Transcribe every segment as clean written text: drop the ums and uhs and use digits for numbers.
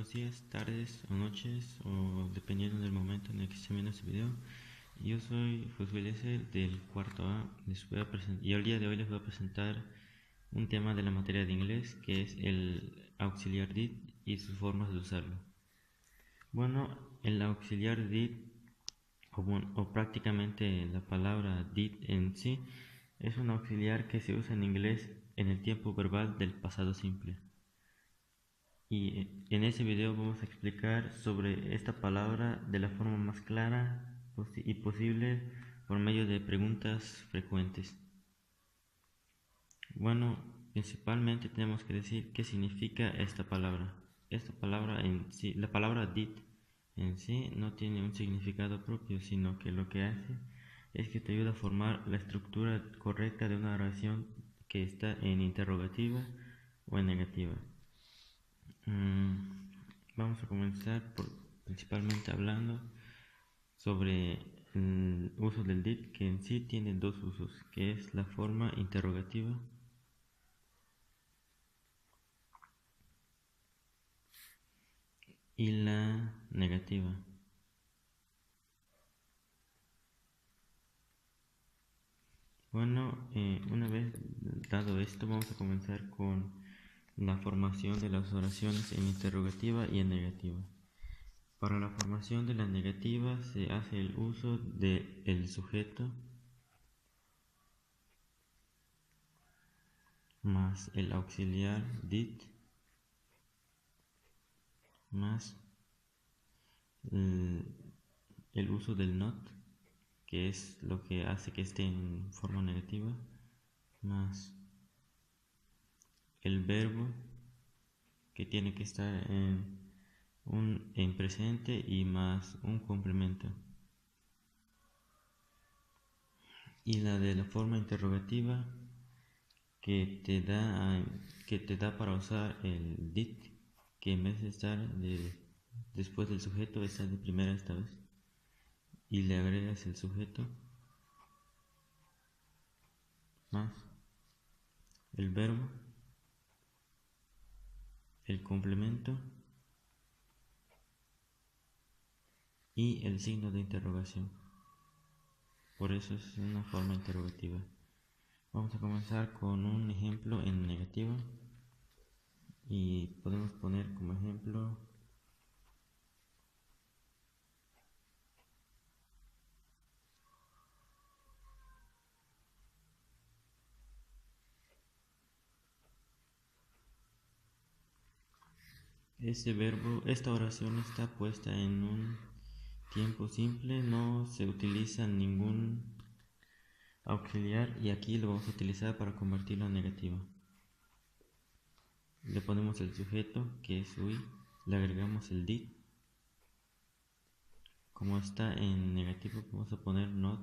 buenos días, tardes o noches, o dependiendo del momento en el que esté viendo este video. Yo soy Josué Lesser del cuarto A. Y el día de hoy les voy a presentar un tema de la materia de inglés, que es el auxiliar did y sus formas de usarlo. Bueno, el auxiliar did, o prácticamente la palabra did en sí, es un auxiliar que se usa en inglés en el tiempo verbal del pasado simple. Y en este video vamos a explicar sobre esta palabra de la forma más clara y posible por medio de preguntas frecuentes. Bueno, principalmente tenemos que decir qué significa esta palabra. Esta palabra en sí, la palabra did en sí no tiene un significado propio, sino que lo que hace es que te ayuda a formar la estructura correcta de una oración que está en interrogativa o en negativa. Vamos a comenzar principalmente hablando sobre el uso del did, que en sí tiene dos usos, que es la forma interrogativa y la negativa. Bueno, una vez dado esto, vamos a comenzar con la formación de las oraciones en interrogativa y en negativa. Para la formación de la negativa se hace el uso del sujeto más el auxiliar did más el uso del not, que es lo que hace que esté en forma negativa, más el verbo, que tiene que estar en presente, y más un complemento. Y la de la forma interrogativa, que te da para usar el did, que en vez de estar después del sujeto, está de primera esta vez, y le agregas el sujeto más el verbo, el complemento y el signo de interrogación. Por eso es una forma interrogativa. Vamos a comenzar con un ejemplo en negativo y podemos poner como ejemplo ese verbo. Esta oración está puesta en un tiempo simple, no se utiliza ningún auxiliar, y aquí lo vamos a utilizar para convertirlo en negativa. Le ponemos el sujeto, que es we, le agregamos el did. Como está en negativo, vamos a poner not,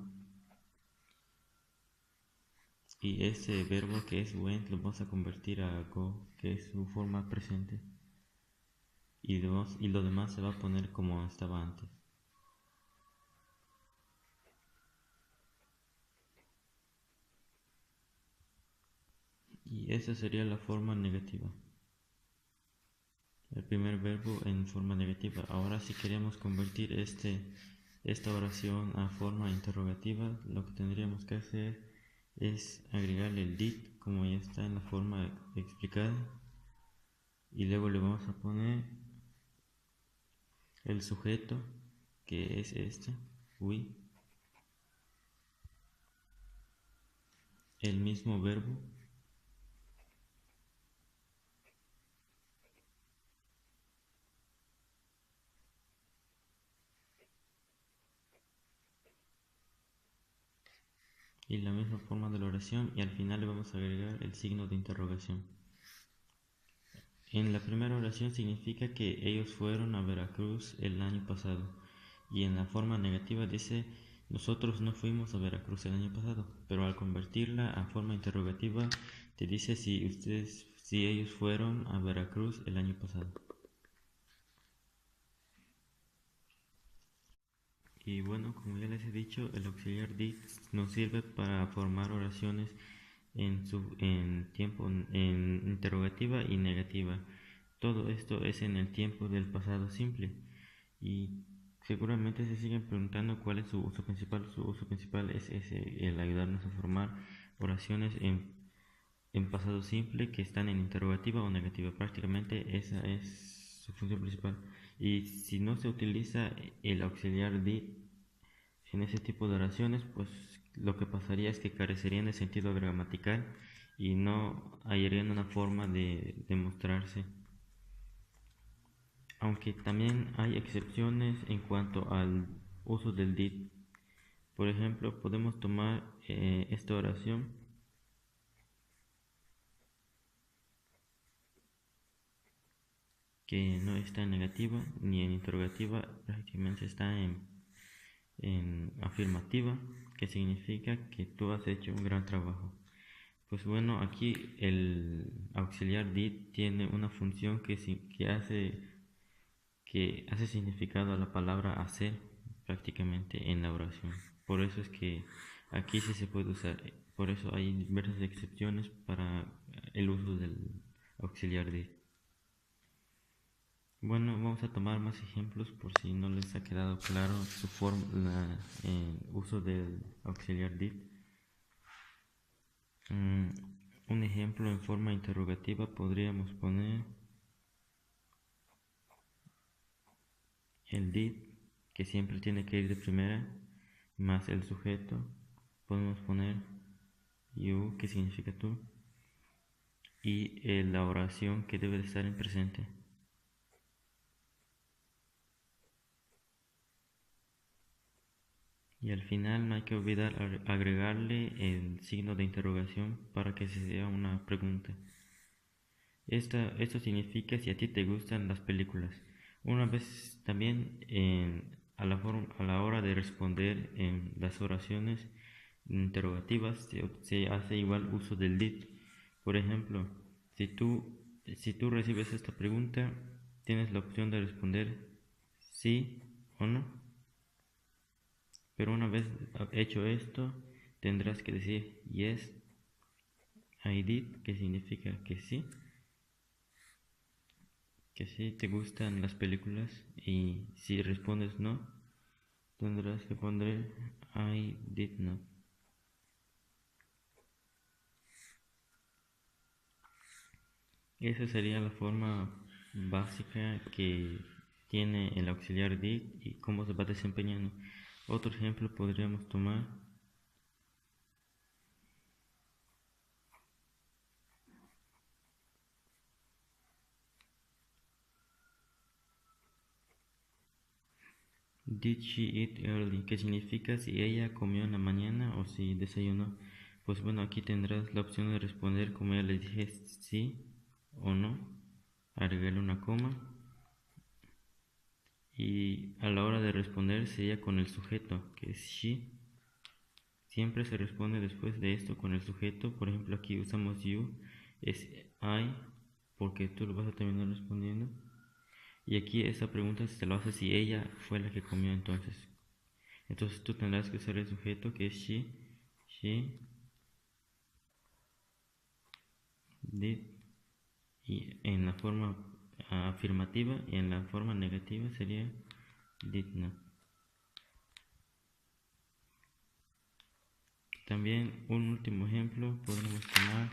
y ese verbo que es went lo vamos a convertir a go, que es su forma presente, y lo demás se va a poner como estaba antes. Y esa sería la forma negativa, el primer verbo en forma negativa. Ahora, si queremos convertir esta oración a forma interrogativa, lo que tendríamos que hacer es agregarle el did, como ya está en la forma explicada, y luego le vamos a poner el sujeto, que es este, we, el mismo verbo, y la misma forma de la oración, y al final le vamos a agregar el signo de interrogación. En la primera oración significa que ellos fueron a Veracruz el año pasado, y en la forma negativa dice nosotros no fuimos a Veracruz el año pasado, pero al convertirla a forma interrogativa te dice si ellos fueron a Veracruz el año pasado. Y bueno, como ya les he dicho, el auxiliar did nos sirve para formar oraciones en tiempo en interrogativa y negativa. todo esto es en el tiempo del pasado simple y seguramente se siguen preguntando cuál es su uso principal. Su uso principal es el ayudarnos a formar oraciones en pasado simple que están en interrogativa o negativa. Prácticamente esa es su función principal. Y si no se utiliza el auxiliar did en ese tipo de oraciones, pues lo que pasaría es que carecerían de sentido gramatical y no hallarían una forma de demostrarse. Aunque también hay excepciones en cuanto al uso del did. Por ejemplo, podemos tomar esta oración que no está en negativa ni en interrogativa, prácticamente está en afirmativa, que significa que tú has hecho un gran trabajo. Pues bueno, aquí el auxiliar did tiene una función que hace significado a la palabra hacer prácticamente en la oración. Por eso es que aquí sí se puede usar, por eso hay diversas excepciones para el uso del auxiliar did. Bueno, vamos a tomar más ejemplos por si no les ha quedado claro su forma, uso del auxiliar did. Un ejemplo en forma interrogativa podríamos poner el did, que siempre tiene que ir de primera, más el sujeto. Podemos poner you, que significa tú, y la oración que debe de estar en presente. Y al final no hay que olvidar agregarle el signo de interrogación para que sea una pregunta. Esto significa si a ti te gustan las películas. Una vez también a la hora de responder en las oraciones interrogativas se hace igual uso del did. Por ejemplo, si tú recibes esta pregunta, tienes la opción de responder sí o no. Pero una vez hecho esto, tendrás que decir yes, I did, que significa que sí te gustan las películas, y si respondes no, tendrás que poner I did not. Esa sería la forma básica que tiene el auxiliar did y cómo se va desempeñando. Otro ejemplo podríamos tomar did she eat early, que significa si ella comió en la mañana o si desayunó. Pues bueno, aquí tendrás la opción de responder como ya les dije, sí o no, agregarle una coma, y a la hora de responder sería con el sujeto, que es she. Siempre se responde después de esto con el sujeto. Por ejemplo, aquí usamos you, es I, porque tú lo vas a terminar respondiendo. Y aquí esta pregunta se lo hace si ella fue la que comió entonces. Entonces tú tendrás que usar el sujeto, que es she did, y en la forma afirmativa, y en la forma negativa sería did not. También un último ejemplo podemos tomar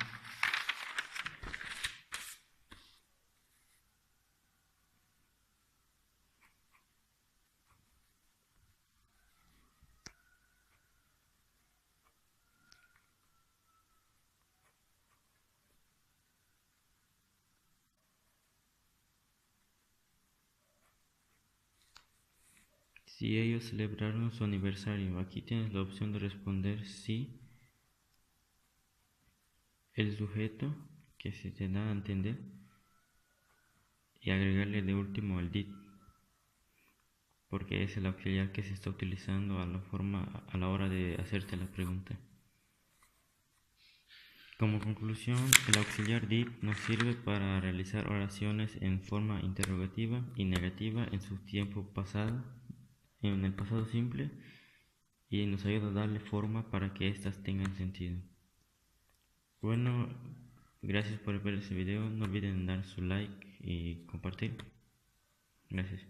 si ellos celebraron su aniversario. Aquí tienes la opción de responder sí, el sujeto, que se te da a entender, y agregarle de último el did, porque es el auxiliar que se está utilizando a la hora de hacerte la pregunta. Como conclusión, el auxiliar did nos sirve para realizar oraciones en forma interrogativa y negativa en su tiempo pasado, en el pasado simple, y nos ayuda a darle forma para que éstas tengan sentido. Bueno, Gracias por ver este video, no olviden dar su like y compartir. Gracias.